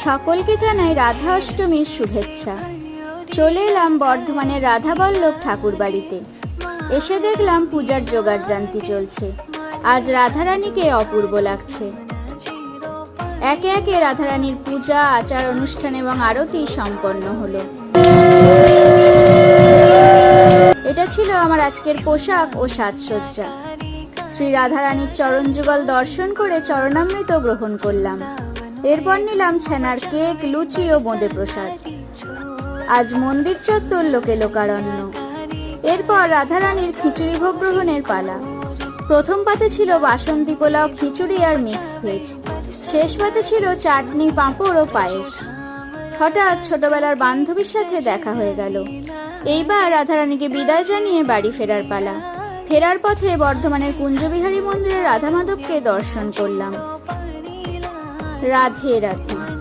সকলকে জানাই রাধা অষ্টমীর শুভেচ্ছা। চলে এলাম বর্ধমানের রাধাবল্লভ ঠাকুর বাড়িতে। এসে দেখলাম পূজার জোগাড় জান্তি চলছে। আজ রাধারানীকে অপূর্ব লাগছে। একে একে রাধারানীর পূজা, আচার অনুষ্ঠান এবং আরতি সম্পন্ন হলো। এটা ছিল আমার আজকের পোশাক ও সাজসজ্জা। শ্রী রাধারানীর চরণ যুগল দর্শন করে চরণামৃত গ্রহণ করলাম। এরপর নিলাম ছানার কেক, লুচি ও বোঁদে প্রসাদ। আজ মন্দির চত্বর লোকে লোকারণ্য। এরপর রাধারানীর খিচুড়ি ভোগ গ্রহণের পালা। প্রথম পাতে ছিল বাসন্তী পোলাও, খিচুড়ি আর মিক্স ভেজ। শেষ পাতে ছিল চাটনি, পাঁপড় ও পায়েস। হঠাৎ ছোটবেলার বান্ধবীর সাথে দেখা হয়ে গেল। এইবার রাধারানীকে বিদায় জানিয়ে বাড়ি ফেরার পালা। ফেরার পথে বর্ধমানের কুঞ্জবিহারী মন্দিরে রাধা মাধবকে দর্শন করলাম। রাধে রাধে।